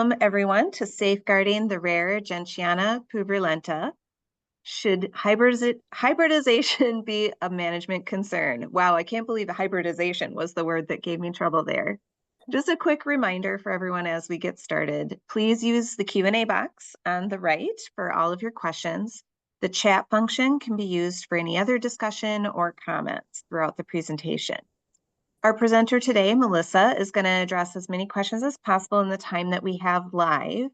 Welcome, everyone, to Safeguarding the Rare Gentiana puberulenta. Should hybridization be a management concern? Wow, I can't believe hybridization was the word that gave me trouble there. Just a quick reminder for everyone as we get started. Please use the Q&A box on the right for all of your questions. The chat function can be used for any other discussion or comments throughout the presentation. Our presenter today, Melissa, is going to address as many questions as possible in the time that we have live.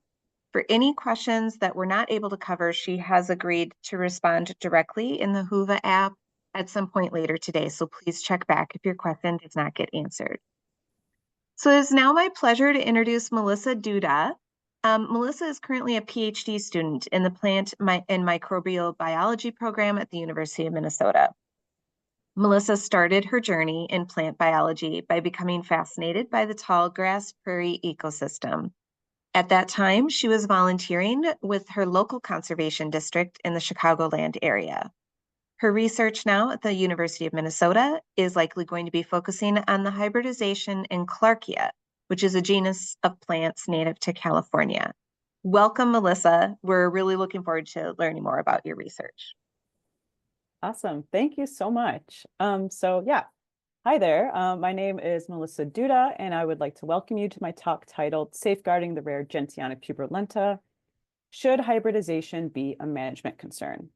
For any questions that we're not able to cover, she has agreed to respond directly in the Whova app at some point later today. So please check back if your question does not get answered. So it is now my pleasure to introduce Melissa Duda. Melissa is currently a PhD student in the plant and microbial biology program at the University of Minnesota. Melissa started her journey in plant biology by becoming fascinated by the tall grass prairie ecosystem. At that time, she was volunteering with her local conservation district in the Chicagoland area. Her research now at the University of Minnesota is likely going to be focusing on the hybridization in Clarkia, which is a genus of plants native to California. Welcome, Melissa. We're really looking forward to learning more about your research. Awesome. Thank you so much. Hi there. My name is Melissa Duda, and I would like to welcome you to my talk titled Safeguarding the Rare Gentiana puberulenta. Should hybridization be a management concern?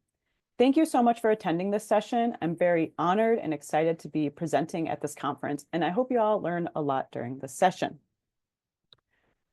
Thank you so much for attending this session. I'm very honored and excited to be presenting at this conference, and I hope you all learn a lot during this session.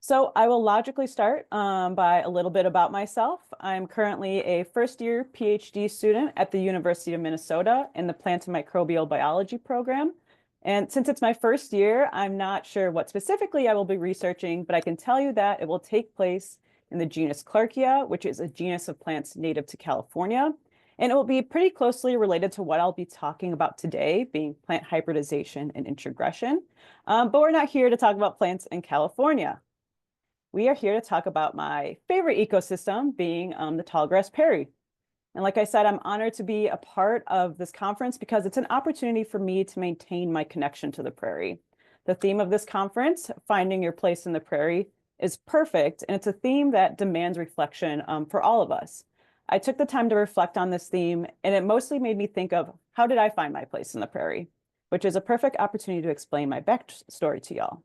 So I will logically start by a little bit about myself. I'm currently a first-year PhD student at the University of Minnesota in the plant and microbial biology program. And since it's my first year, I'm not sure what specifically I will be researching, but I can tell you that it will take place in the genus Clarkia, which is a genus of plants native to California. And it will be pretty closely related to what I'll be talking about today, being plant hybridization and introgression. But we're not here to talk about plants in California. We are here to talk about my favorite ecosystem, being the tallgrass prairie. And like I said, I'm honored to be a part of this conference because it's an opportunity for me to maintain my connection to the prairie. The theme of this conference, Finding Your Place in the Prairie, is perfect, and it's a theme that demands reflection for all of us. I took the time to reflect on this theme, and it mostly made me think of how did I find my place in the prairie, which is a perfect opportunity to explain my backstory to y'all.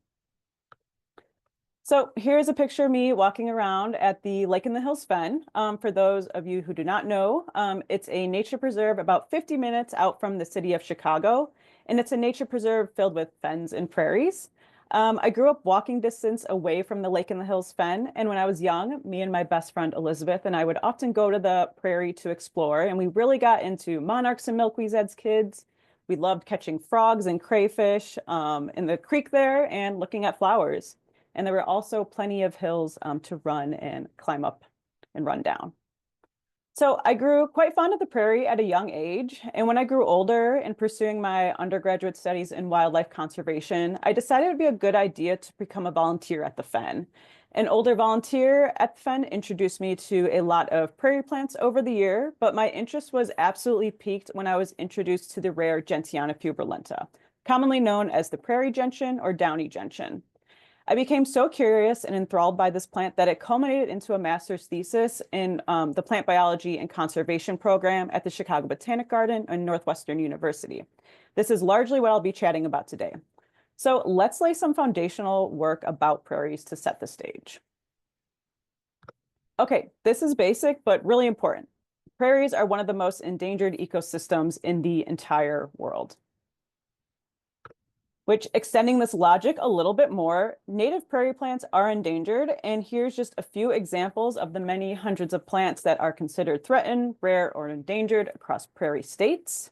So here's a picture of me walking around at the Lake in the Hills Fen. For those of you who do not know, it's a nature preserve about 50 minutes out from the city of Chicago, and it's a nature preserve filled with fens and prairies. I grew up walking distance away from the Lake in the Hills Fen, and when I was young, me and my best friend Elizabeth and I would often go to the prairie to explore, and we really got into monarchs and milkweeds as kids. We loved catching frogs and crayfish in the creek there and looking at flowers. And there were also plenty of hills to run and climb up and run down. So I grew quite fond of the prairie at a young age. And when I grew older and pursuing my undergraduate studies in wildlife conservation, I decided it would be a good idea to become a volunteer at the Fen. An older volunteer at the Fen introduced me to a lot of prairie plants over the year, but my interest was absolutely piqued when I was introduced to the rare Gentiana puberulenta, commonly known as the prairie gentian or downy gentian. I became so curious and enthralled by this plant that it culminated into a master's thesis in the plant biology and conservation program at the Chicago Botanic Garden and Northwestern University. This is largely what I'll be chatting about today. So let's lay some foundational work about prairies to set the stage. Okay, this is basic, but really important. Prairies are one of the most endangered ecosystems in the entire world. Which, extending this logic a little bit more, native prairie plants are endangered, and here's just a few examples of the many hundreds of plants that are considered threatened, rare, or endangered across prairie states.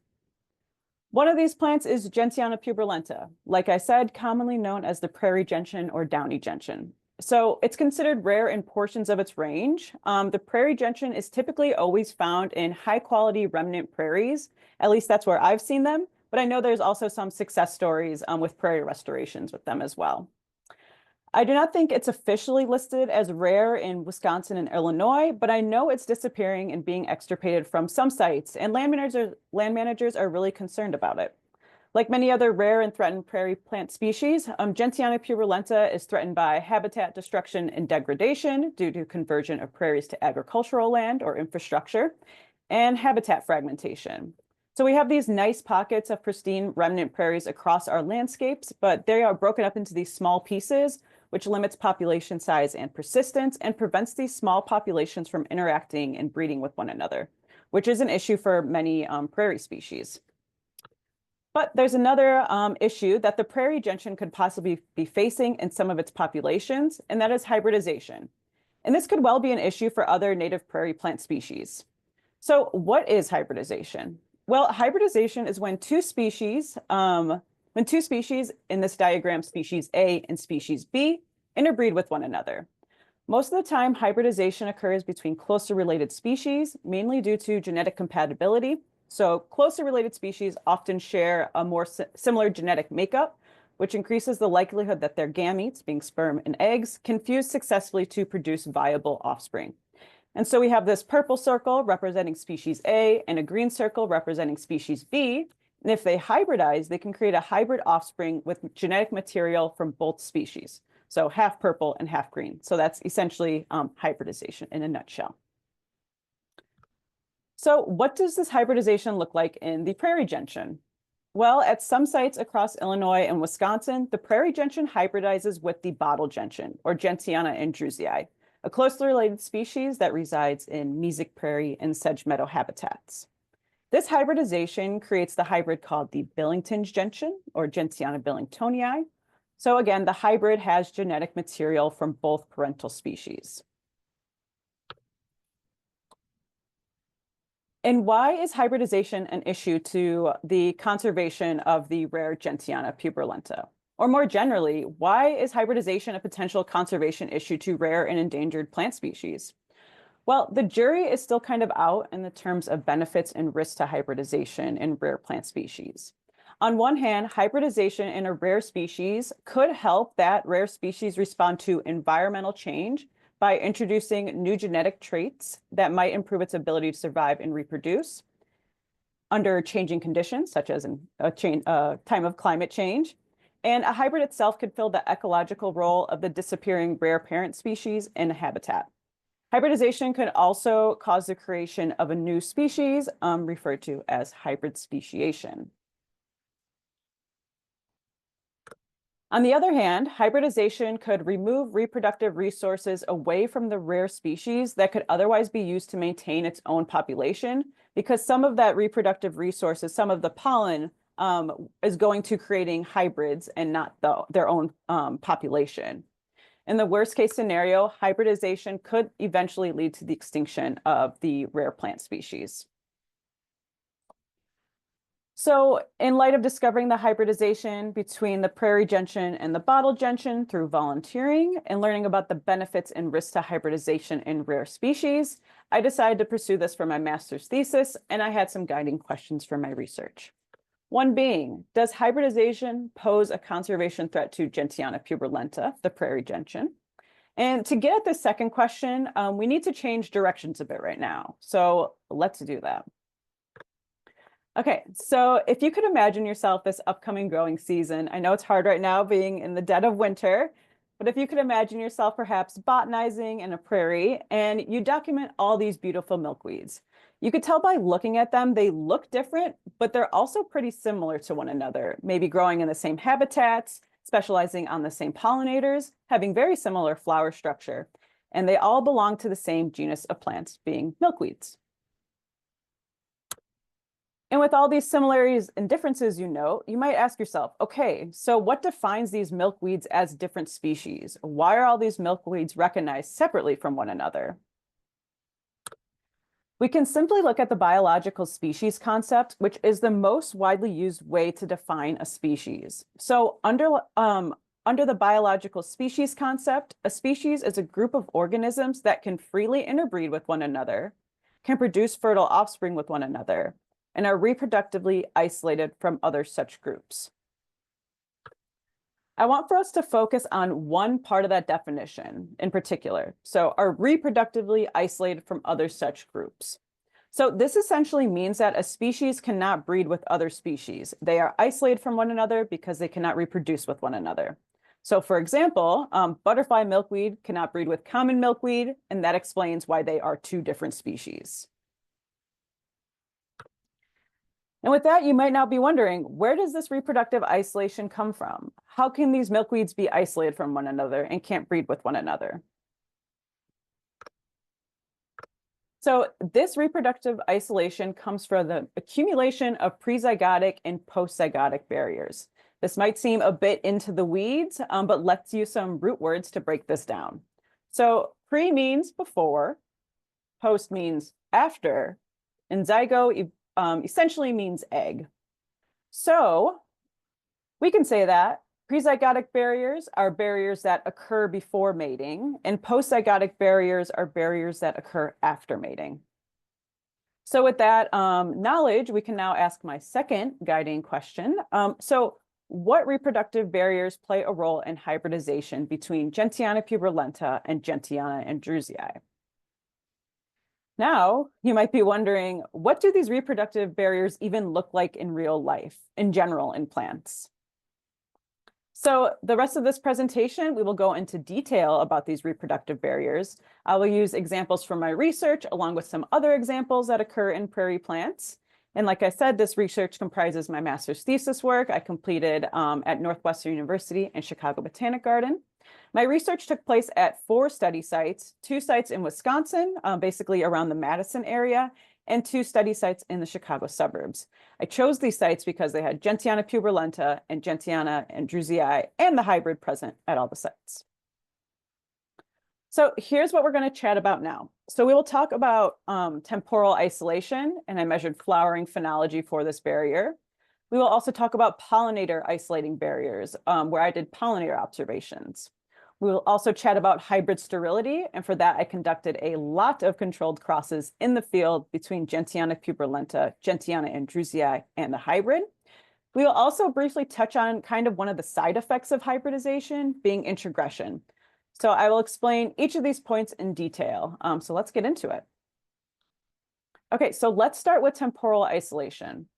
One of these plants is Gentiana puberulenta, like I said, commonly known as the prairie gentian or downy gentian. So it's considered rare in portions of its range. The prairie gentian is typically always found in high-quality remnant prairies, at least that's where I've seen them. But I know there's also some success stories with prairie restorations with them as well. I do not think it's officially listed as rare in Wisconsin and Illinois, but I know it's disappearing and being extirpated from some sites, and land managers are really concerned about it. Like many other rare and threatened prairie plant species, Gentiana puberulenta is threatened by habitat destruction and degradation due to conversion of prairies to agricultural land or infrastructure, and habitat fragmentation. So we have these nice pockets of pristine remnant prairies across our landscapes, but they are broken up into these small pieces, which limits population size and persistence and prevents these small populations from interacting and breeding with one another, which is an issue for many prairie species. But there's another issue that the prairie gentian could possibly be facing in some of its populations, and that is hybridization. And this could well be an issue for other native prairie plant species. So what is hybridization? Well, hybridization is when two species in this diagram, species A and species B, interbreed with one another. Most of the time, hybridization occurs between closely related species, mainly due to genetic compatibility. So closely related species often share a more similar genetic makeup, which increases the likelihood that their gametes, being sperm and eggs, can fuse successfully to produce viable offspring. And so we have this purple circle representing species A and a green circle representing species B. And if they hybridize, they can create a hybrid offspring with genetic material from both species. So half purple and half green. So that's essentially hybridization in a nutshell. So what does this hybridization look like in the prairie gentian? Well, at some sites across Illinois and Wisconsin, the prairie gentian hybridizes with the bottle gentian, or Gentiana andrewsii, a closely related species that resides in mesic prairie and sedge meadow habitats. This hybridization creates the hybrid called the Billington's gentian, or Gentiana billingtonii. So again, the hybrid has genetic material from both parental species. And why is hybridization an issue to the conservation of the rare Gentiana puberulenta? Or more generally, why is hybridization a potential conservation issue to rare and endangered plant species? Well, the jury is still kind of out in the terms of benefits and risks to hybridization in rare plant species. On one hand, hybridization in a rare species could help that rare species respond to environmental change by introducing new genetic traits that might improve its ability to survive and reproduce under changing conditions, such as in a time of climate change. And a hybrid itself could fill the ecological role of the disappearing rare parent species in a habitat. Hybridization could also cause the creation of a new species, referred to as hybrid speciation. On the other hand, hybridization could remove reproductive resources away from the rare species that could otherwise be used to maintain its own population, because some of that reproductive resources, some of the pollen, is going to creating hybrids and not their own population. In the worst case scenario, hybridization could eventually lead to the extinction of the rare plant species. So in light of discovering the hybridization between the prairie gentian and the bottle gentian through volunteering and learning about the benefits and risks to hybridization in rare species, I decided to pursue this for my master's thesis, and I had some guiding questions for my research. One being, does hybridization pose a conservation threat to Gentiana puberulenta, the prairie gentian? And to get at the second question, we need to change directions a bit right now. So let's do that. Okay, so if you could imagine yourself this upcoming growing season, I know it's hard right now being in the dead of winter, but if you could imagine yourself perhaps botanizing in a prairie and you document all these beautiful milkweeds. You could tell by looking at them, they look different, but they're also pretty similar to one another, maybe growing in the same habitats, specializing on the same pollinators, having very similar flower structure, and they all belong to the same genus of plants, being milkweeds. And with all these similarities and differences you note, you might ask yourself, okay, so what defines these milkweeds as different species? Why are all these milkweeds recognized separately from one another? We can simply look at the biological species concept, which is the most widely used way to define a species. So under the biological species concept, a species is a group of organisms that can freely interbreed with one another, can produce fertile offspring with one another, and are reproductively isolated from other such groups. I want for us to focus on one part of that definition in particular. So are reproductively isolated from other such groups. So this essentially means that a species cannot breed with other species. They are isolated from one another because they cannot reproduce with one another. So for example, butterfly milkweed cannot breed with common milkweed, and that explains why they are two different species. And with that, you might now be wondering, where does this reproductive isolation come from? How can these milkweeds be isolated from one another and can't breed with one another? So this reproductive isolation comes from the accumulation of prezygotic and postzygotic barriers. This might seem a bit into the weeds, but let's use some root words to break this down. So pre means before, post means after, and zygote essentially means egg. So we can say that prezygotic barriers are barriers that occur before mating, and postzygotic barriers are barriers that occur after mating. So with that knowledge, we can now ask my second guiding question. So what reproductive barriers play a role in hybridization between Gentiana puberulenta and Gentiana andrewsii? Now, you might be wondering, what do these reproductive barriers even look like in real life, in general, in plants? So the rest of this presentation, we will go into detail about these reproductive barriers. I will use examples from my research along with some other examples that occur in prairie plants. And like I said, this research comprises my master's thesis work I completed at Northwestern University and Chicago Botanic Garden. My research took place at 4 study sites, 2 sites in Wisconsin, basically around the Madison area, and 2 study sites in the Chicago suburbs. I chose these sites because they had Gentiana puberulenta and Gentiana andrewsii and the hybrid present at all the sites. So here's what we're going to chat about now. So we will talk about temporal isolation, and I measured flowering phenology for this barrier. We will also talk about pollinator isolating barriers, where I did pollinator observations. We will also chat about hybrid sterility, and for that I conducted a lot of controlled crosses in the field between Gentiana puberulenta, Gentiana andrewsii, and the hybrid. We will also briefly touch on kind of one of the side effects of hybridization, being introgression. So I will explain each of these points in detail. So let's get into it. Okay, so let's start with temporal isolation.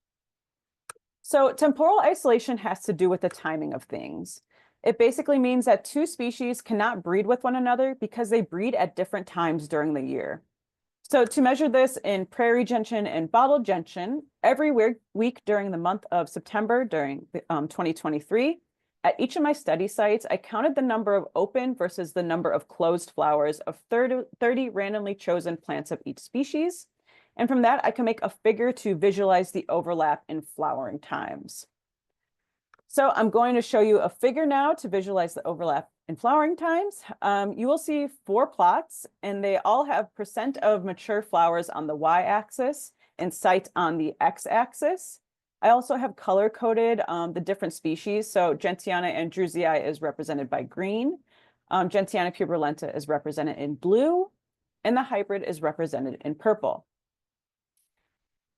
So temporal isolation has to do with the timing of things. It basically means that 2 species cannot breed with one another because they breed at different times during the year. So to measure this in prairie gentian and bottled gentian, every week during the month of September during 2023, at each of my study sites, I counted the number of open versus the number of closed flowers of 30 randomly chosen plants of each species. And from that, I can make a figure to visualize the overlap in flowering times. So I'm going to show you a figure now to visualize the overlap in flowering times. You will see 4 plots, and they all have % of mature flowers on the y-axis and site on the x-axis. I also have color-coded the different species. So Gentiana andrewsii is represented by green, Gentiana puberulenta is represented in blue, and the hybrid is represented in purple.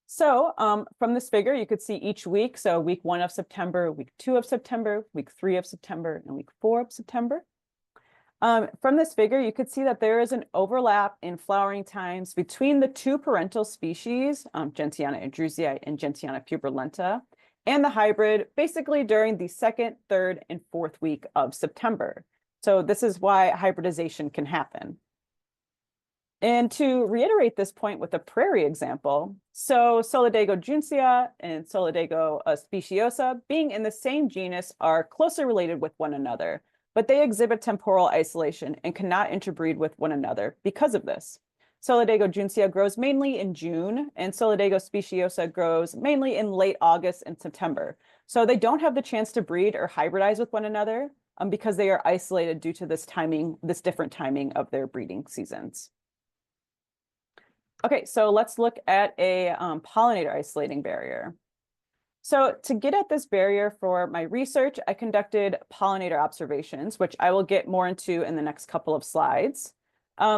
So from this figure, you could see each week. So week 1 of September, week 2 of September, week 3 of September, and week 4 of September. From this figure, you could see that there is an overlap in flowering times between the 2 parental species, Gentiana andrewsii and Gentiana puberulenta, and the hybrid, basically during the 2nd, 3rd, and 4th week of September. So this is why hybridization can happen. And to reiterate this point with a prairie example, so Solidago juncea and Solidago speciosa, being in the same genus, are closely related with one another, but they exhibit temporal isolation and cannot interbreed with one another because of this. Solidago juncea grows mainly in June, and Solidago speciosa grows mainly in late August and September. So they don't have the chance to breed or hybridize with one another because they are isolated due to this different timing of their breeding seasons. Okay, so let's look at a pollinator isolating barrier. So to get at this barrier for my research, I conducted pollinator observations, which I will get more into in the next couple of slides.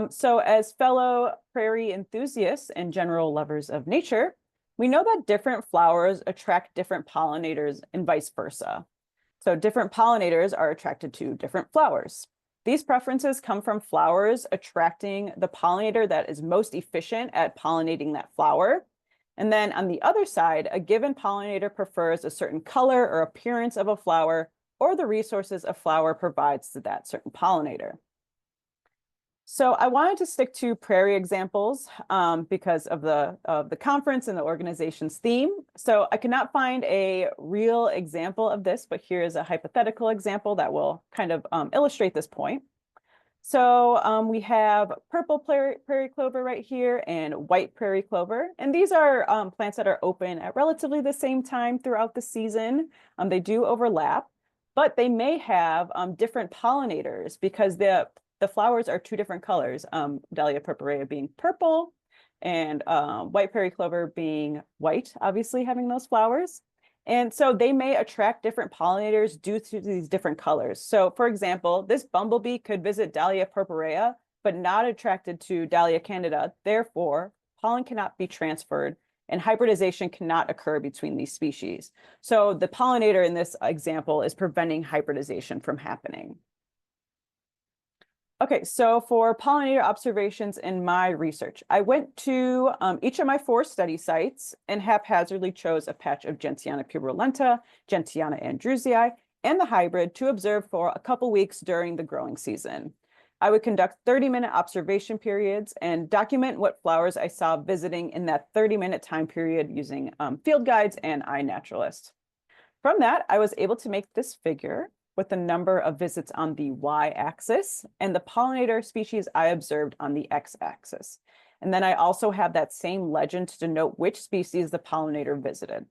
So as fellow prairie enthusiasts and general lovers of nature, we know that different flowers attract different pollinators and vice versa. So different pollinators are attracted to different flowers. These preferences come from flowers attracting the pollinator that is most efficient at pollinating that flower. And then on the other side, a given pollinator prefers a certain color or appearance of a flower or the resources a flower provides to that certain pollinator. So I wanted to stick to prairie examples because of the conference and the organization's theme. So I could not find a real example of this, but here is a hypothetical example that will kind of illustrate this point. So we have purple prairie clover right here and white prairie clover. And these are plants that are open at relatively the same time throughout the season. They do overlap, but they may have different pollinators because the flowers are two different colors, Dahlia purpurea being purple and white prairie clover being white, obviously having those flowers. And so they may attract different pollinators due to these different colors. So for example, this bumblebee could visit Dahlia purpurea, but not attracted to Dahlia candida. Therefore, pollen cannot be transferred and hybridization cannot occur between these species. So the pollinator in this example is preventing hybridization from happening. Okay, so for pollinator observations in my research, I went to each of my 4 study sites and haphazardly chose a patch of Gentiana puberulenta, Gentiana andrewsii, and the hybrid to observe for a couple weeks during the growing season. I would conduct 30-minute observation periods and document what flowers I saw visiting in that 30-minute time period using field guides and iNaturalist. From that, I was able to make this figure with the number of visits on the y-axis and the pollinator species I observed on the x-axis. And then I also have that same legend to denote which species the pollinator visited.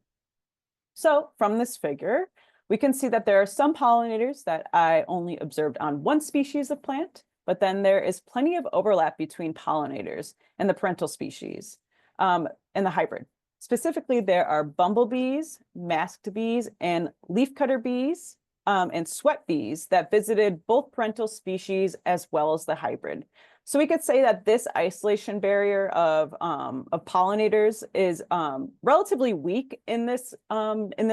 So from this figure, we can see that there are some pollinators that I only observed on one species of plant, but then there is plenty of overlap between pollinators and the parental species and the hybrid. Specifically, there are bumblebees, masked bees, and leafcutter bees, and sweat bees that visited both parental species as well as the hybrid. So we could say that this isolation barrier of pollinators is relatively weak in this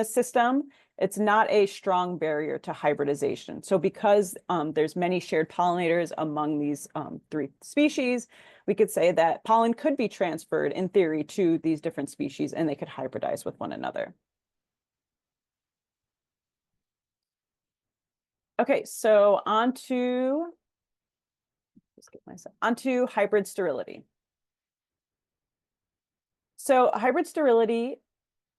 system. It's not a strong barrier to hybridization. So because there's many shared pollinators among these 3 species, we could say that pollen could be transferred in theory to these different species and they could hybridize with one another. Okay, so onto hybrid sterility. So hybrid sterility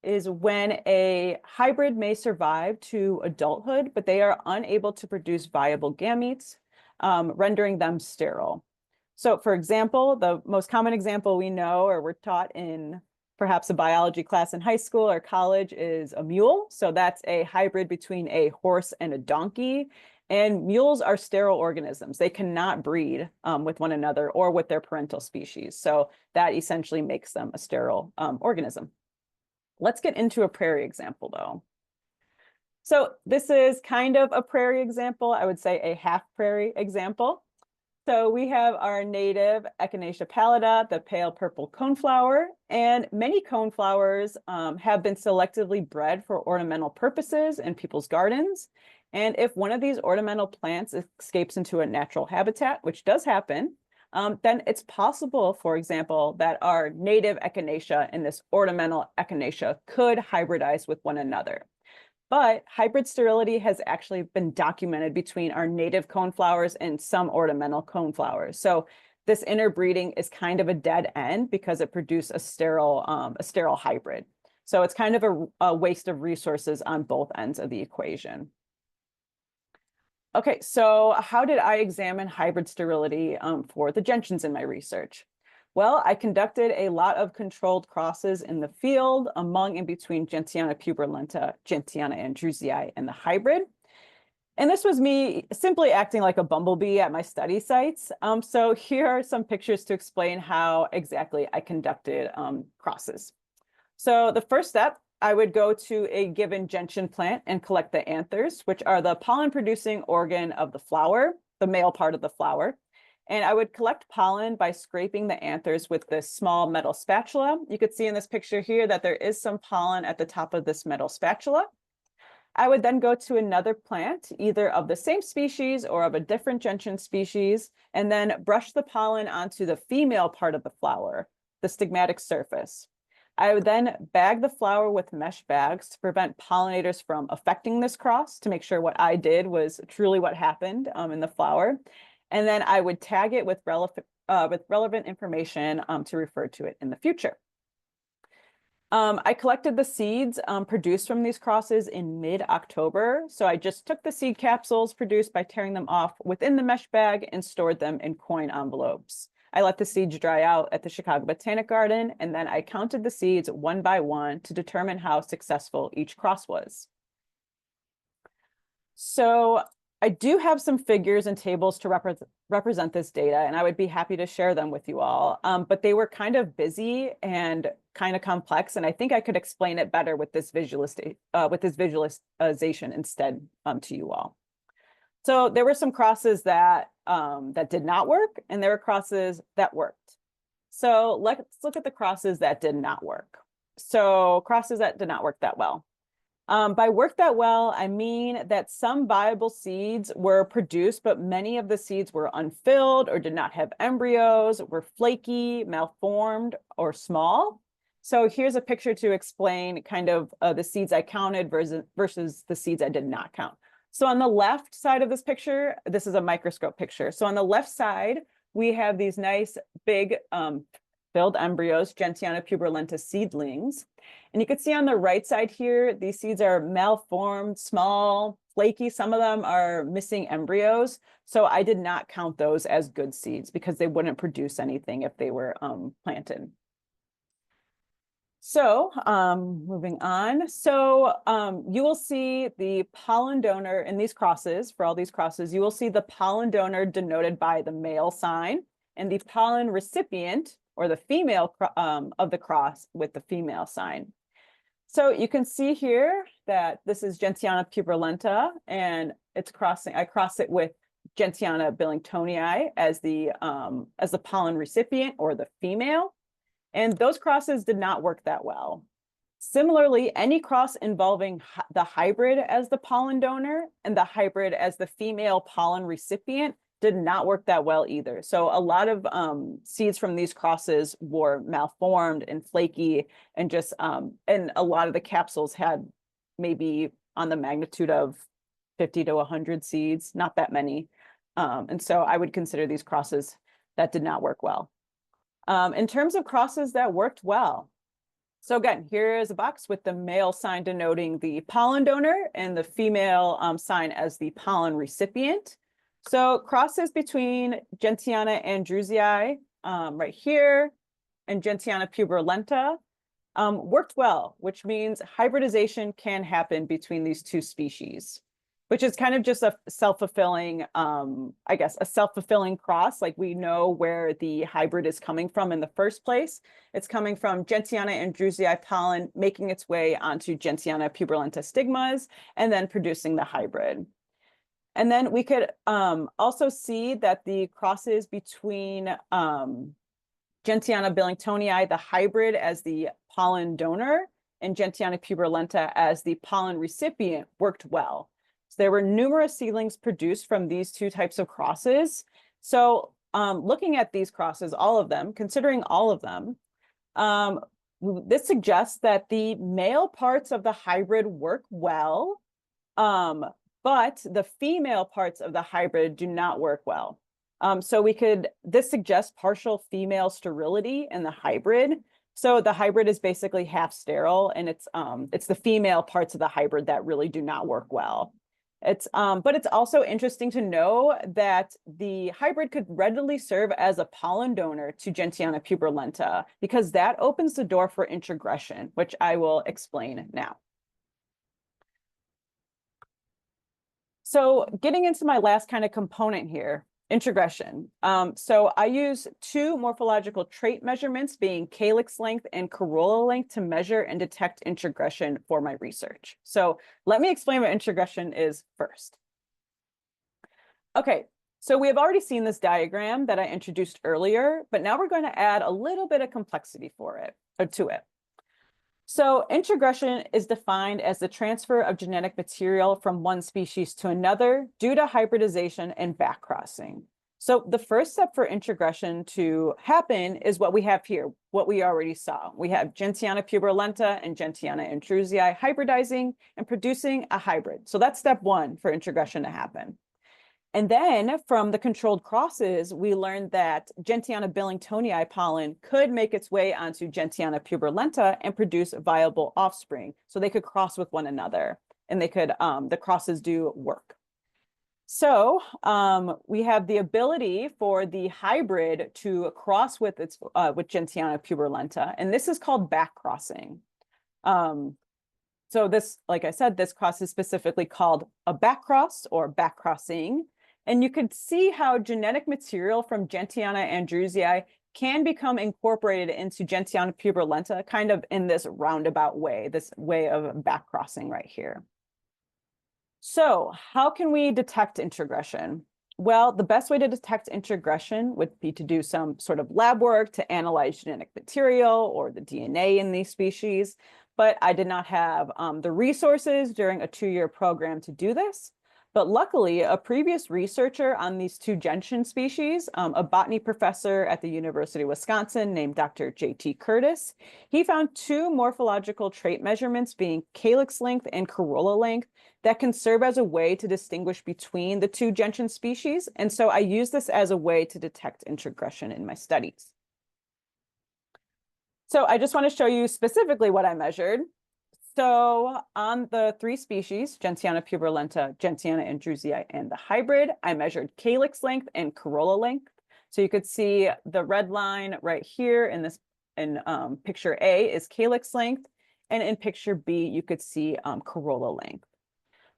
is when a hybrid may survive to adulthood, but they are unable to produce viable gametes, rendering them sterile. So for example, the most common example we know or we're taught in perhaps a biology class in high school or college is a mule. So that's a hybrid between a horse and a donkey. And mules are sterile organisms. They cannot breed with one another or with their parental species. So that essentially makes them a sterile organism. Let's get into a prairie example though. So this is kind of a prairie example. I would say a half prairie example. So we have our native Echinacea pallida, the pale purple coneflower, and many coneflowers have been selectively bred for ornamental purposes in people's gardens. And if one of these ornamental plants escapes into a natural habitat, which does happen, then it's possible, for example, that our native Echinacea and this ornamental Echinacea could hybridize with one another. But hybrid sterility has actually been documented between our native coneflowers and some ornamental coneflowers. So this interbreeding is kind of a dead end because it produced a sterile hybrid. So it's kind of a waste of resources on both ends of the equation. Okay, so how did I examine hybrid sterility for the gentians in my research? Well, I conducted a lot of controlled crosses in the field among and between Gentiana puberulenta, Gentiana andrewsii, and the hybrid. And this was me simply acting like a bumblebee at my study sites. So here are some pictures to explain how exactly I conducted crosses. So the first step, I would go to a given gentian plant and collect the anthers, which are the pollen-producing organ of the flower, the male part of the flower. And I would collect pollen by scraping the anthers with this small metal spatula. You could see in this picture here that there is some pollen at the top of this metal spatula. I would then go to another plant, either of the same species or of a different gentian species, and then brush the pollen onto the female part of the flower, the stigmatic surface. I would then bag the flower with mesh bags to prevent pollinators from affecting this cross, to make sure what I did was truly what happened in the flower. And then I would tag it with relevant information to refer to it in the future. I collected the seeds produced from these crosses in mid-October. So I just took the seed capsules produced by tearing them off within the mesh bag and stored them in coin envelopes. I let the seeds dry out at the Chicago Botanic Garden, and then I counted the seeds one by one to determine how successful each cross was. So I do have some figures and tables to represent this data, and I would be happy to share them with you all. But they were kind of busy and kind of complex, and I think I could explain it better with this visualization instead to you all. So there were some crosses that did not work, and there were crosses that worked. So let's look at the crosses that did not work. So crosses that did not work that well. By work that well, I mean that some viable seeds were produced, but many of the seeds were unfilled or did not have embryos, were flaky, malformed, or small. So here's a picture to explain kind of the seeds I counted versus the seeds I did not count. So on the left side of this picture, this is a microscope picture. So on the left side, we have these nice big filled embryos, Gentiana puberulenta seedlings. And you can see on the right side here, these seeds are malformed, small, flaky. Some of them are missing embryos. So I did not count those as good seeds because they wouldn't produce anything if they were planted. So moving on. So you will see the pollen donor in these crosses. For all these crosses, you will see the pollen donor denoted by the male sign and the pollen recipient or the female of the cross with the female sign. So you can see here that this is Gentiana puberulenta, and it's crossing. I cross it with Gentiana billingtonii as the pollen recipient or the female, and those crosses did not work that well. Similarly, any cross involving the hybrid as the pollen donor and the hybrid as the female pollen recipient did not work that well either. So a lot of seeds from these crosses were malformed and flaky, and just and a lot of the capsules had maybe on the magnitude of 50 to 100 seeds, not that many. And so I would consider these crosses that did not work well. In terms of crosses that worked well, so again, here is a box with the male sign denoting the pollen donor and the female sign as the pollen recipient. So crosses between Gentiana andrewsii right here and Gentiana puberulenta worked well, which means hybridization can happen between these two species, which is kind of just a self-fulfilling, I guess, a self-fulfilling cross. Like we know where the hybrid is coming from in the first place. It's coming from Gentiana andrewsii pollen, making its way onto Gentiana puberulenta stigmas, and then producing the hybrid. And then we could also see that the crosses between Gentiana billingtonii, the hybrid as the pollen donor, and Gentiana puberulenta as the pollen recipient worked well. So there were numerous seedlings produced from these two types of crosses. So looking at these crosses, all of them, considering all of them, this suggests that the male parts of the hybrid work well, but the female parts of the hybrid do not work well. So this suggests partial female sterility in the hybrid. So the hybrid is basically half sterile, and it's the female parts of the hybrid that really do not work well. But it's also interesting to know that the hybrid could readily serve as a pollen donor to Gentiana puberulenta, because that opens the door for introgression, which I will explain now. So getting into my last kind of component here, introgression. So I use two morphological trait measurements, being calyx length and corolla length, to measure and detect introgression for my research. So let me explain what introgression is first. Okay, so we have already seen this diagram that I introduced earlier, but now we're going to add a little bit of complexity to it. So introgression is defined as the transfer of genetic material from one species to another due to hybridization and backcrossing. So the first step for introgression to happen is what we have here, what we already saw. We have Gentiana puberulenta and Gentiana intrusii hybridizing and producing a hybrid. So that's step one for introgression to happen. And then from the controlled crosses, we learned that Gentiana billingtonii pollen could make its way onto Gentiana puberulenta and produce viable offspring. So they could cross with one another and they could, the crosses do work. So we have the ability for the hybrid to cross with with Gentiana puberulenta, and this is called backcrossing. So this, like I said, this cross is specifically called a backcross or backcrossing. And you could see how genetic material from Gentiana andrewsii can become incorporated into Gentiana puberulenta kind of in this roundabout way, this way of backcrossing right here. So how can we detect introgression? Well, the best way to detect introgression would be to do some sort of lab work to analyze genetic material or the DNA in these species, but I did not have the resources during a 2-year program to do this. But luckily, a previous researcher on these two gentian species, a botany professor at the University of Wisconsin named Dr. J.T. Curtis, he found 2 morphological trait measurements being calyx length and corolla length that can serve as a way to distinguish between the two gentian species. And so I use this as a way to detect introgression in my studies. So I just want to show you specifically what I measured. So on the 3 species, Gentiana puberulenta, Gentiana andrewsii, and the hybrid, I measured calyx length and corolla length. So you could see the red line right here in this picture A is calyx length, and in picture B you could see corolla length.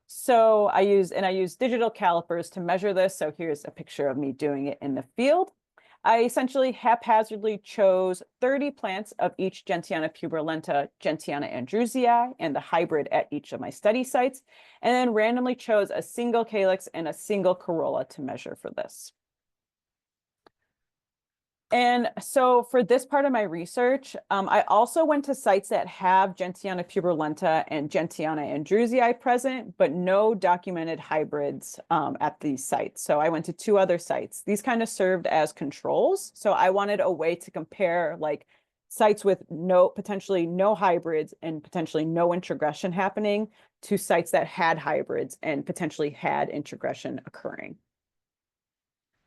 So I use digital calipers to measure this. So here's a picture of me doing it in the field. I essentially haphazardly chose 30 plants of each Gentiana puberulenta, Gentiana andrewsii, and the hybrid at each of my study sites, and then randomly chose a single calyx and a single corolla to measure for this. And so for this part of my research, I also went to sites that have Gentiana puberulenta and Gentiana andrewsii present, but no documented hybrids at these sites. So I went to 2 other sites. These kind of served as controls. So I wanted a way to compare like sites with potentially no hybrids and potentially no introgression happening to sites that had hybrids and potentially had introgression occurring.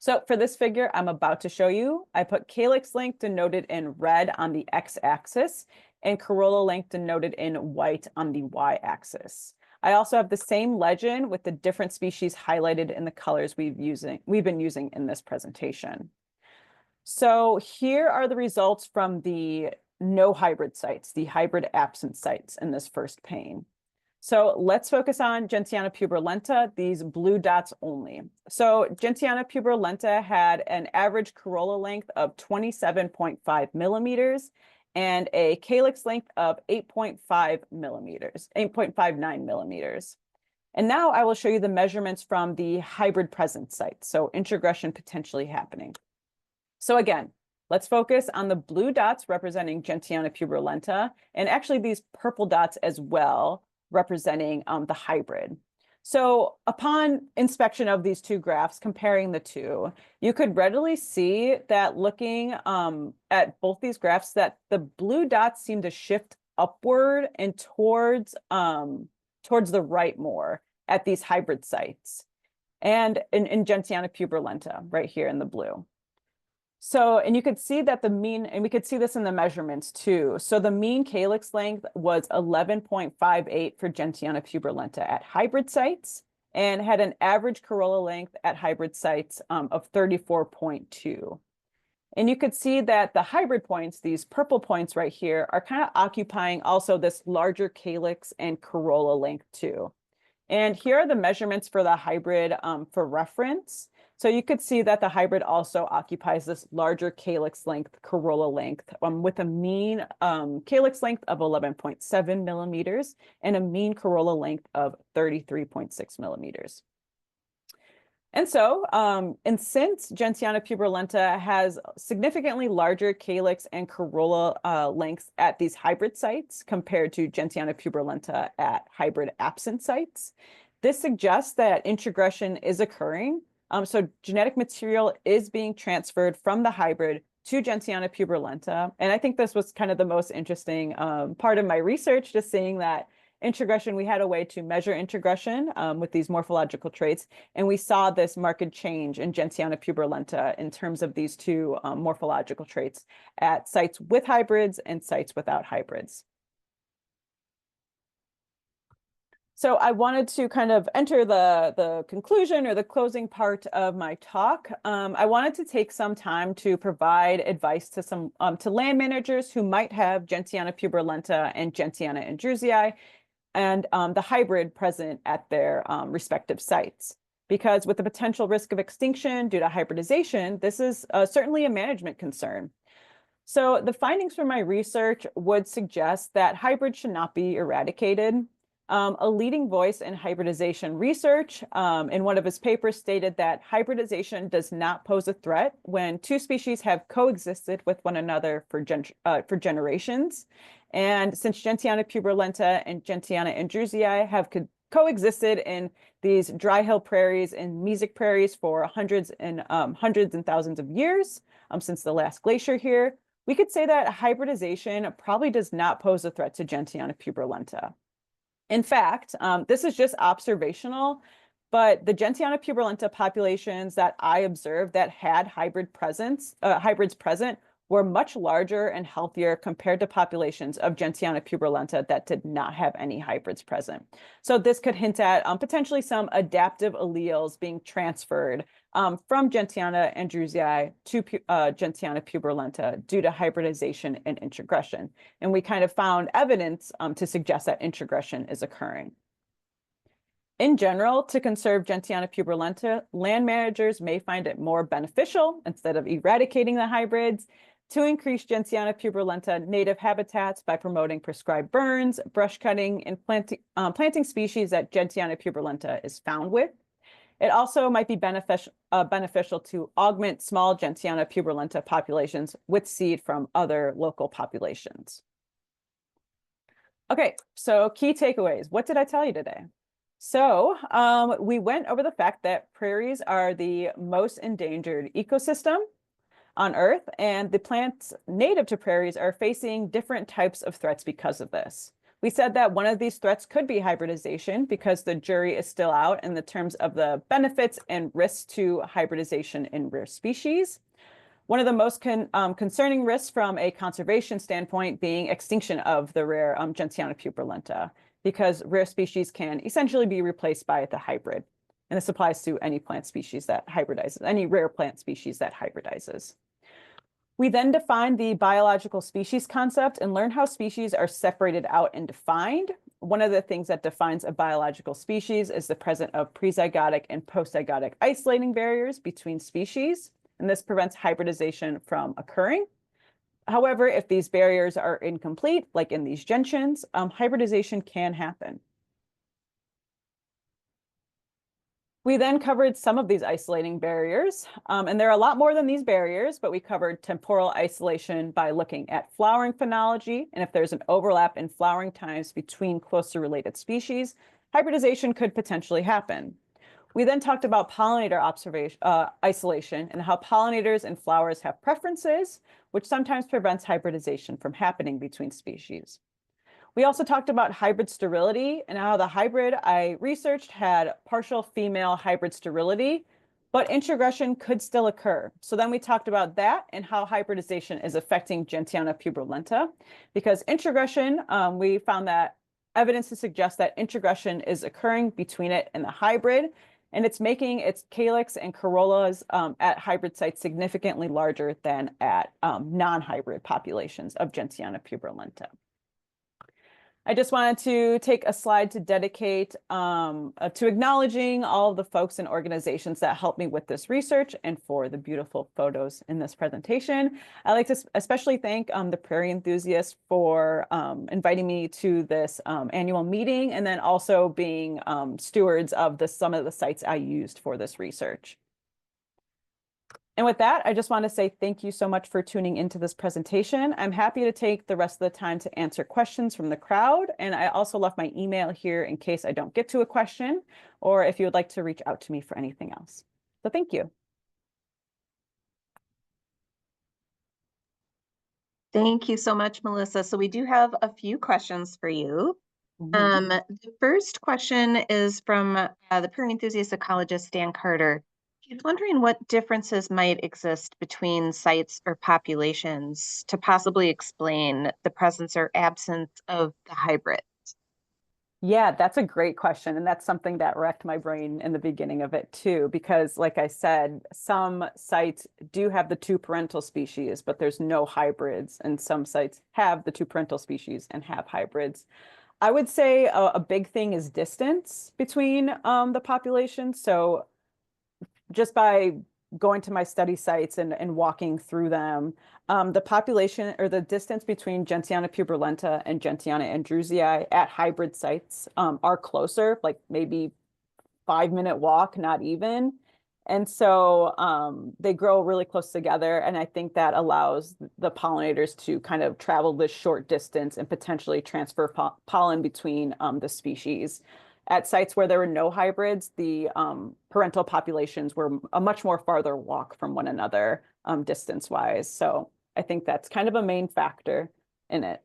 So for this figure I'm about to show you, I put calyx length denoted in red on the x-axis and corolla length denoted in white on the y-axis. I also have the same legend with the different species highlighted in the colors we've been using in this presentation. So here are the results from the no hybrid sites, the hybrid absent sites in this first pane. So let's focus on Gentiana puberulenta, these blue dots only. So Gentiana puberulenta had an average corolla length of 27.5 millimeters and a calyx length of 8.5 millimeters, 8.59 millimeters. And now I will show you the measurements from the hybrid present site, so introgression potentially happening. So again, let's focus on the blue dots representing Gentiana puberulenta, and actually these purple dots as well, representing the hybrid. So upon inspection of these 2 graphs, comparing the 2, you could readily see that looking at both these graphs that the blue dots seem to shift upward and towards the right more at these hybrid sites and in Gentiana puberulenta right here in the blue. So, and you could see that the mean, and we could see this in the measurements too. So the mean calyx length was 11.58 for Gentiana puberulenta at hybrid sites and had an average corolla length at hybrid sites of 34.2. And you could see that the hybrid points, these purple points right here, are kind of occupying also this larger calyx and corolla length too. And here are the measurements for the hybrid for reference. So you could see that the hybrid also occupies this larger calyx length, corolla length, with a mean calyx length of 11.7 millimeters and a mean corolla length of 33.6 millimeters. And so, since Gentiana puberulenta has significantly larger calyx and corolla lengths at these hybrid sites compared to Gentiana puberulenta at hybrid absent sites, this suggests that introgression is occurring. So genetic material is being transferred from the hybrid to Gentiana puberulenta. And I think this was kind of the most interesting part of my research, just seeing that introgression, we had a way to measure introgression with these morphological traits. And we saw this marked change in Gentiana puberulenta in terms of these two morphological traits at sites with hybrids and sites without hybrids. So I wanted to kind of enter the conclusion or the closing part of my talk. I wanted to take some time to provide advice to some to land managers who might have Gentiana puberulenta and Gentiana andrewsii and the hybrid present at their respective sites. Because with the potential risk of extinction due to hybridization, this is certainly a management concern. So the findings from my research would suggest that hybrids should not be eradicated. A leading voice in hybridization research in one of his papers stated that hybridization does not pose a threat when two species have coexisted with one another for generations. And since Gentiana puberulenta and Gentiana andrewsii have coexisted in these dry hill prairies and mesic prairies for hundreds and thousands of years since the last glacier here, we could say that hybridization probably does not pose a threat to Gentiana puberulenta. In fact, this is just observational, but the Gentiana puberulenta populations that I observed that had hybrids present were much larger and healthier compared to populations of Gentiana puberulenta that did not have any hybrids present. So this could hint at potentially some adaptive alleles being transferred from Gentiana andrewsii to Gentiana puberulenta due to hybridization and introgression. And we kind of found evidence to suggest that introgression is occurring. In general, to conserve Gentiana puberulenta, land managers may find it more beneficial, instead of eradicating the hybrids, to increase Gentiana puberulenta native habitats by promoting prescribed burns, brush cutting, and planting species that Gentiana puberulenta is found with. It also might be beneficial to augment small Gentiana puberulenta populations with seed from other local populations. Okay, so key takeaways. What did I tell you today? So we went over the fact that prairies are the most endangered ecosystem on Earth, and the plants native to prairies are facing different types of threats because of this. We said that one of these threats could be hybridization because the jury is still out in the terms of the benefits and risks to hybridization in rare species. One of the most concerning risks from a conservation standpoint being extinction of the rare Gentiana puberulenta, because rare species can essentially be replaced by the hybrid. And this applies to any plant species that hybridizes, any rare plant species that hybridizes. We then define the biological species concept and learn how species are separated out and defined. One of the things that defines a biological species is the presence of prezygotic and postzygotic isolating barriers between species, and this prevents hybridization from occurring. However, if these barriers are incomplete, like in these gentians, hybridization can happen. We then covered some of these isolating barriers, and there are a lot more than these barriers, but we covered temporal isolation by looking at flowering phenology, and if there's an overlap in flowering times between closely related species, hybridization could potentially happen. We then talked about pollinator isolation and how pollinators and flowers have preferences, which sometimes prevents hybridization from happening between species. We also talked about hybrid sterility and how the hybrid I researched had partial female hybrid sterility, but introgression could still occur. So then we talked about that and how hybridization is affecting Gentiana puberulenta, because introgression, we found that evidence to suggest that introgression is occurring between it and the hybrid, and it's making its calyx and corollas at hybrid sites significantly larger than at non-hybrid populations of Gentiana puberulenta. I just wanted to take a slide to dedicate to acknowledging all of the folks and organizations that helped me with this research and for the beautiful photos in this presentation. I'd like to especially thank the prairie enthusiasts for inviting me to this annual meeting and then also being stewards of some of the sites I used for this research. And with that, I just want to say thank you so much for tuning into this presentation. I'm happy to take the rest of the time to answer questions from the crowd. And I also left my email here in case I don't get to a question, or if you would like to reach out to me for anything else. So thank you. Thank you so much, Melissa. So we do have a few questions for you. Mhm. The first question is from the prairie enthusiast ecologist Dan Carter. He's wondering what differences might exist between sites or populations to possibly explain the presence or absence of the hybrid. Yeah, that's a great question. And that's something that wrecked my brain in the beginning of it too, because like I said, some sites do have the two parental species, but there's no hybrids. And some sites have the two parental species and have hybrids. I would say a big thing is distance between the populations. So just by going to my study sites and walking through them, the population or the distance between Gentiana puberulenta and Gentiana andrewsii at hybrid sites are closer, like maybe 5-minute walk, not even. And so they grow really close together. And I think that allows the pollinators to kind of travel this short distance and potentially transfer pollen between the species. At sites where there were no hybrids, the parental populations were a much more farther walk from one another distance-wise. So I think that's kind of a main factor in it.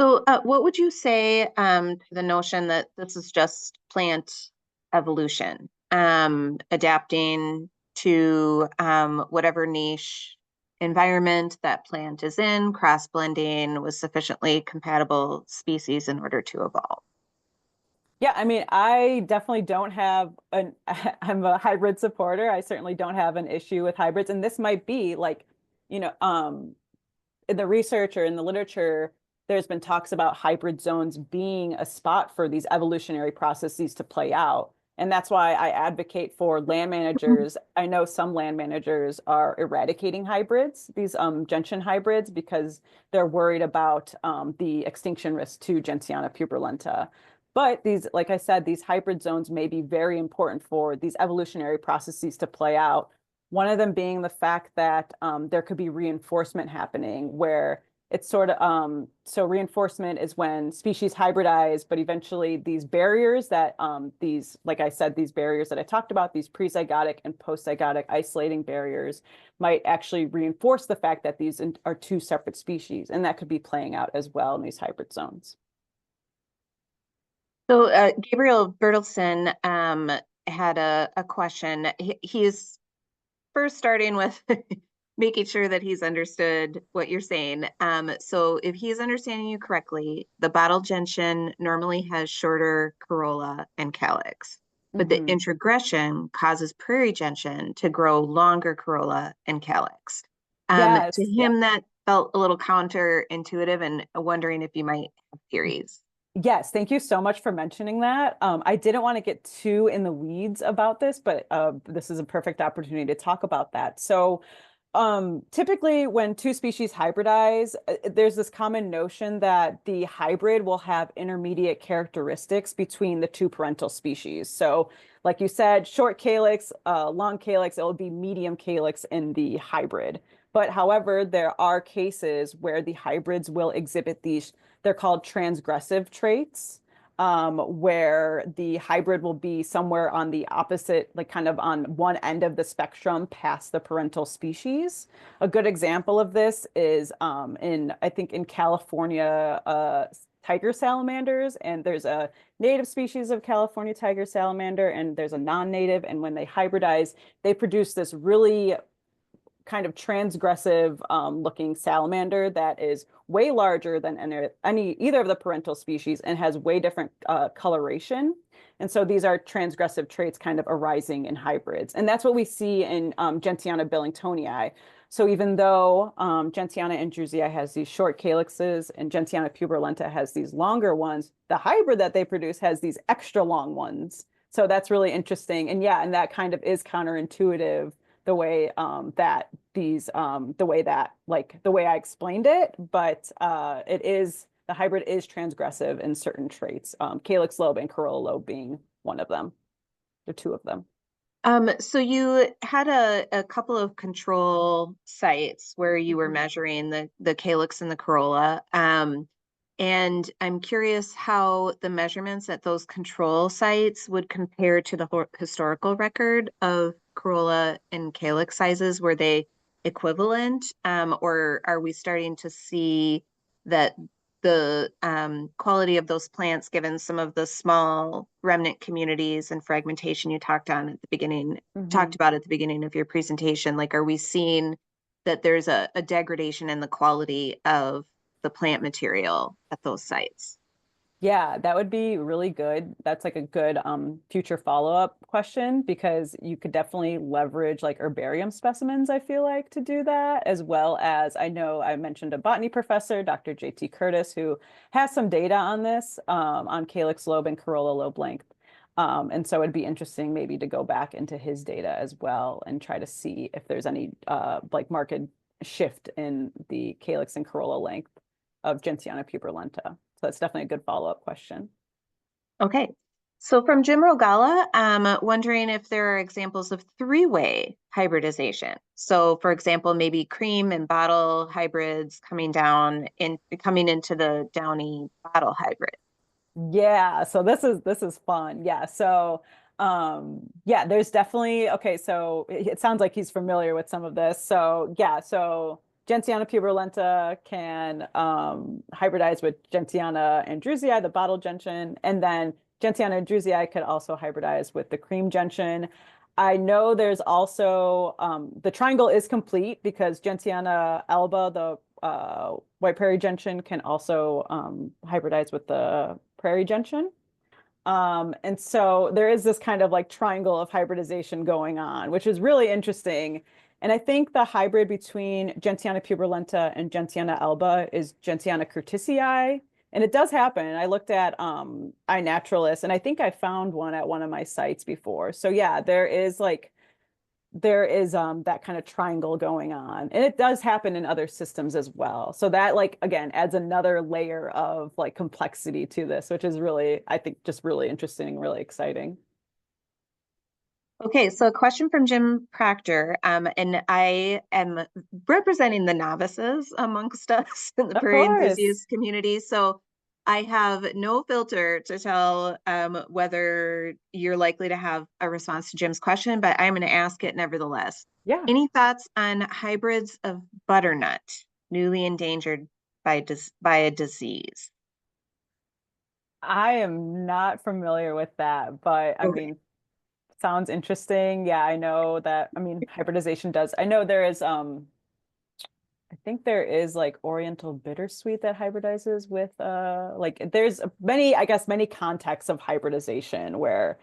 So what would you say to the notion that this is just plant evolution, adapting to whatever niche environment that plant is in, cross-blending with sufficiently compatible species in order to evolve? Yeah, I mean, I definitely don't have an, I'm a hybrid supporter. I certainly don't have an issue with hybrids. And this might be like, you know, in the research or in the literature, there's been talks about hybrid zones being a spot for these evolutionary processes to play out. And that's why I advocate for land managers. I know some land managers are eradicating hybrids, these gentian hybrids, because they're worried about the extinction risk to Gentiana puberulenta. But these, like I said, these hybrid zones may be very important for these evolutionary processes to play out. One of them being the fact that there could be reinforcement happening where it's sort of so reinforcement is when species hybridize, but eventually these barriers that these, like I said, these barriers that I talked about, these prezygotic and postzygotic isolating barriers might actually reinforce the fact that these are two separate species, and that could be playing out as well in these hybrid zones. So Gabriel Bertelson had a question. He's first starting with making sure that he's understood what you're saying. So if he's understanding you correctly, the bottle gentian normally has shorter corolla and calyx, but the Hmm. introgression causes prairie gentian to grow longer corolla and calyx. To Yes, yeah. him, that felt a little counterintuitive and wondering if you might have theories. Yes, thank you so much for mentioning that. I didn't want to get too in the weeds about this, but this is a perfect opportunity to talk about that. So, typically, when two species hybridize, there's this common notion that the hybrid will have intermediate characteristics between the two parental species. So, like you said, short calyx, long calyx, it will be medium calyx in the hybrid. But however, there are cases where the hybrids will exhibit these, they're called transgressive traits, where the hybrid will be somewhere on the opposite, like kind of on one end of the spectrum past the parental species. A good example of this is I think in California, tiger salamanders, and there's a native species of California tiger salamander, and there's a non-native, and when they hybridize, they produce this really kind of transgressive looking salamander that is way larger than any either of the parental species and has way different coloration. And so these are transgressive traits kind of arising in hybrids. And that's what we see in Gentiana billingtonii. So even though Gentiana andrewsii has these short calyxes and Gentiana puberulenta has these longer ones, the hybrid that they produce has these extra long ones. So that's really interesting. And yeah, and that kind of is counterintuitive the way that the way that like the way I explained it, but it is the hybrid is transgressive in certain traits, calyx lobe and corolla lobe being one of them, the two of them. So you had a couple of control sites where you were measuring the calyx and the corolla. And I'm curious how the measurements at those control sites would compare to the historical record of corolla and calyx sizes. Were they equivalent, or are we starting to see that the quality of those plants, given some of the small remnant communities and fragmentation you talked about at the beginning of your presentation, like, are we seeing that there's a degradation in the quality of the plant material at those sites? Yeah, that would be really good. That's like a good future follow-up question because you could definitely leverage like herbarium specimens, I feel like, to do that, as well as I know I mentioned a botany professor, Dr. JT Curtis, who has some data on this, on calyx lobe and corolla lobe length. And so it'd be interesting maybe to go back into his data as well and try to see if there's any like marked shift in the calyx and corolla length of Gentiana puberulenta. So that's definitely a good follow-up question. Okay. So from Jim Rogala, wondering if there are examples of three-way hybridization. So for example, maybe cream and bottle hybrids coming into the downy bottle hybrid. Yeah, so this is fun. Yeah. So yeah, there's definitely okay, so it sounds like he's familiar with some of this. So yeah, so Gentiana puberulenta can hybridize with Gentiana andrewsii, the bottle gentian, and then Gentiana andrewsii could also hybridize with the cream gentian. I know there's also the triangle is complete because Gentiana alba, the white prairie gentian, can also hybridize with the prairie gentian. And so there is this kind of like triangle of hybridization going on, which is really interesting. And I think the hybrid between Gentiana puberulenta and Gentiana alba is Gentiana curtisii. And it does happen. I looked at iNaturalist, and I think I found one at one of my sites before. So yeah, there is that kind of triangle going on, and it does happen in other systems as well. So that like again adds another layer of like complexity to this, which is really, I think, just really interesting, really exciting. Okay, so a question from Jim Proctor, and I am representing the novices amongst us in the Of prairie course. enthusiast community. So I have no filter to tell whether you're likely to have a response to Jim's question, but I'm going to ask it nevertheless. Yeah. Any thoughts on hybrids of butternut, newly endangered by a disease? I am not familiar with that, but I Okay. mean, sounds interesting. Yeah, I know that, I mean, hybridization does. I know there is I think there is like Oriental bittersweet that hybridizes with like there's many, I guess, many contexts of hybridization where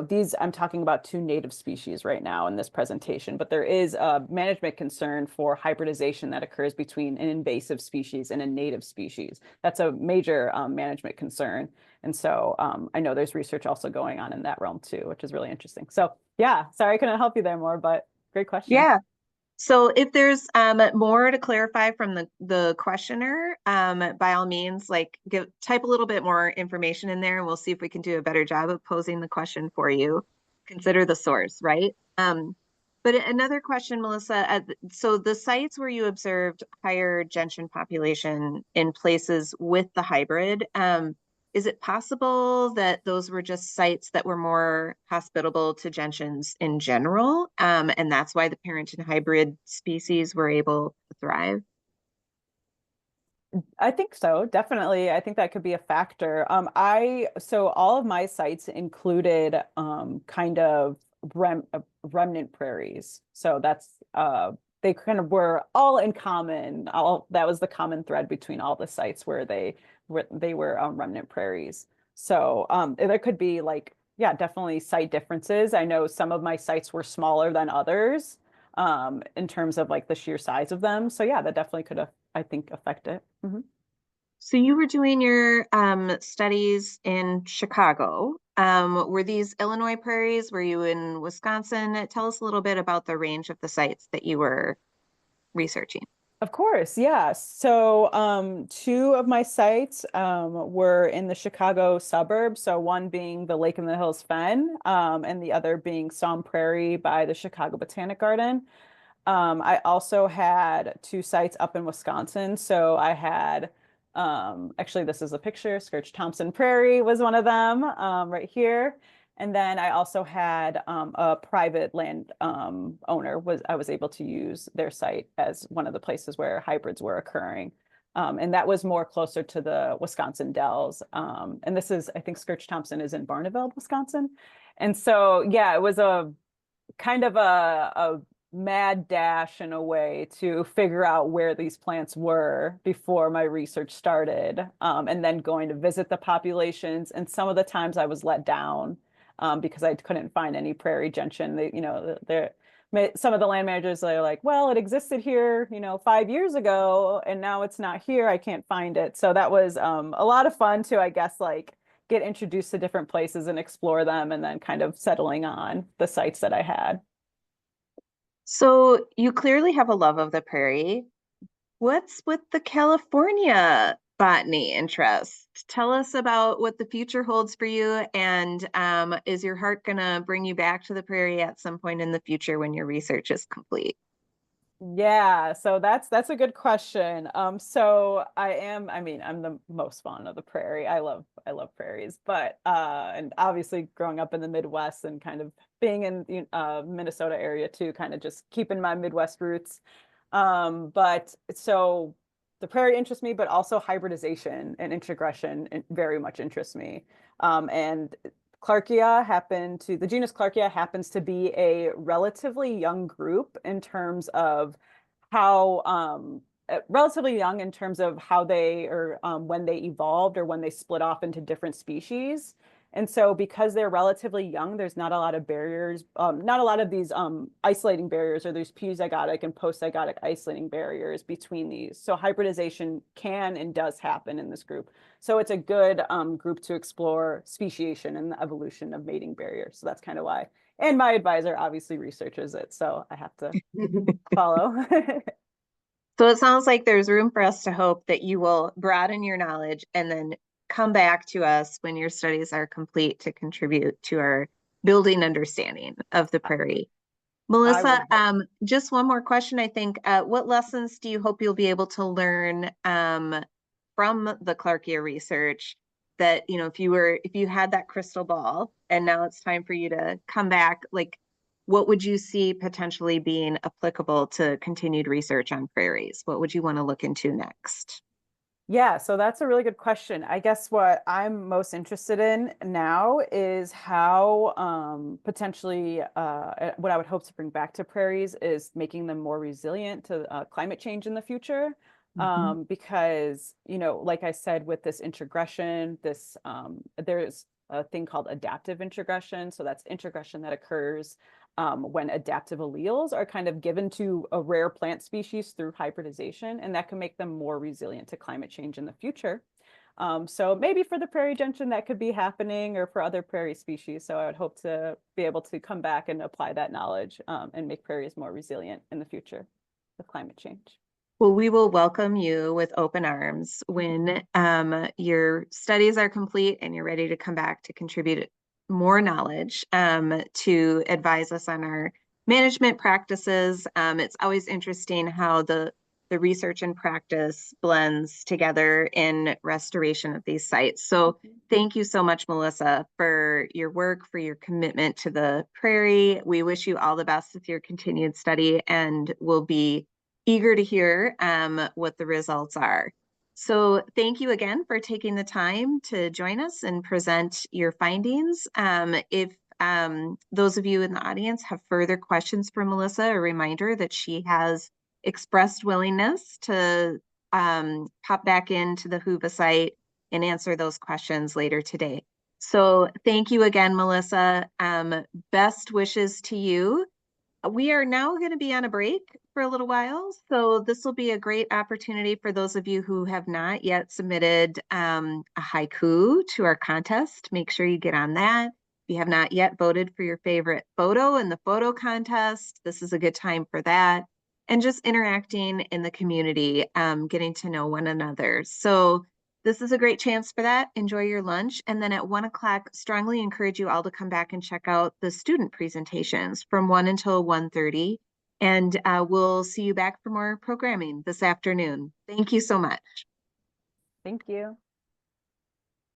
these I'm talking about two native species right now in this presentation, but there is a management concern for hybridization that occurs between an invasive species and a native species. That's a major management concern. And so I know there's research also going on in that realm too, which is really interesting. So yeah, sorry I couldn't help you there more, but great question. Yeah. So if there's more to clarify from the questioner, by all means, like type a little bit more information in there, and we'll see if we can do a better job of posing the question for you. Consider the source, right? But another question, Melissa. So the sites where you observed higher gentian population in places with the hybrid, is it possible that those were just sites that were more hospitable to gentians in general? And that's why the parent and hybrid species were able to thrive? I think so, definitely. I think that could be a factor. So all of my sites included kind of remnant prairies. So that's they kind of were all in common. All that was the common thread between all the sites where they were remnant prairies. So there could be like, yeah, definitely site differences. I know some of my sites were smaller than others in terms of like the sheer size of them. So yeah, that definitely could have, I think, affect it. So you were doing your studies in Chicago. Were these Illinois prairies? Were you in Wisconsin? Tell us a little bit about the range of the sites that you were researching. Of course, yeah. So two of my sites were in the Chicago suburbs. So one being the Lake in the Hills Fen, and the other being Salm Prairie by the Chicago Botanic Garden. I also had two sites up in Wisconsin. So I had, actually, this is a picture. Scourge Thompson Prairie was one of them, right here. And then I also had a private land owner I was able to use their site as one of the places where hybrids were occurring. And that was more closer to the Wisconsin Dells. And this is, I think Scourge Thompson is in Barneveld, Wisconsin. And so, yeah, it was a kind of a mad dash in a way to figure out where these plants were before my research started, and then going to visit the populations. And some of the times I was let down because I couldn't find any prairie gentian. Some of the land managers are like, well, it existed here, 5 years ago, and now it's not here. I can't find it. So that was a lot of fun to, I guess, like get introduced to different places and explore them, and then kind of settling on the sites that I had. So you clearly have a love of the prairie. What's with the California botany interest? Tell us about what the future holds for you, and is your heart gonna bring you back to the prairie at some point in the future when your research is complete? Yeah, so that's a good question. So I mean, I'm the most fond of the prairie. I love prairies, but and obviously growing up in the Midwest and kind of being in the Minnesota area too, kind of just keeping my Midwest roots. But so the prairie interests me, but also hybridization and introgression very much interests me. And the genus Clarkia happens to be a relatively young group in terms of how, relatively young in terms of how they or when they evolved or when they split off into different species. And so because they're relatively young, there's not a lot of barriers, not a lot of these isolating barriers, or there's pre-zygotic and post-zygotic isolating barriers between these. So hybridization can and does happen in this group. So it's a good group to explore speciation and the evolution of mating barriers. So that's kind of why. And my advisor obviously researches it, so I have to follow. So it sounds like there's room for us to hope that you will broaden your knowledge and then come back to us when your studies are complete to contribute to our building understanding of the prairie. I Melissa, would hope. just one more question, I think. What lessons do you hope you'll be able to learn from the Clarkia research that, if you had that crystal ball and now it's time for you to come back, like what would you see potentially being applicable to continued research on prairies? What would you want to look into next? Yeah, so that's a really good question. I guess what I'm most interested in now is how potentially what I would hope to bring back to prairies is making them more resilient to climate change in the future. Mhm. Because, like I said, with this introgression, there's a thing called adaptive introgression. So that's introgression that occurs when adaptive alleles are kind of given to a rare plant species through hybridization, and that can make them more resilient to climate change in the future. So maybe for the prairie gentian that could be happening, or for other prairie species. So I would hope to be able to come back and apply that knowledge and make prairies more resilient in the future with climate change. Well, we will welcome you with open arms when your studies are complete and you're ready to come back to contribute more knowledge to advise us on our management practices. It's always interesting how the research and practice blends together in restoration of these sites. So thank you so much, Melissa, for your work, for your commitment to the prairie. We wish you all the best with your continued study, and we'll be eager to hear what the results are. So thank you again for taking the time to join us and present your findings. If those of you in the audience have further questions for Melissa, a reminder that she has expressed willingness to pop back into the Whova site and answer those questions later today. So thank you again, Melissa. Best wishes to you. We are now going to be on a break for a little while, so this will be a great opportunity for those of you who have not yet submitted a haiku to our contest. Make sure you get on that. If you have not yet voted for your favorite photo in the photo contest, this is a good time for that. And just interacting in the community, getting to know one another. So this is a great chance for that. Enjoy your lunch. And then at 1 o'clock, strongly encourage you all to come back and check out the student presentations from 1 until 1:30. And we'll see you back for more programming this afternoon. Thank you so much. Thank you.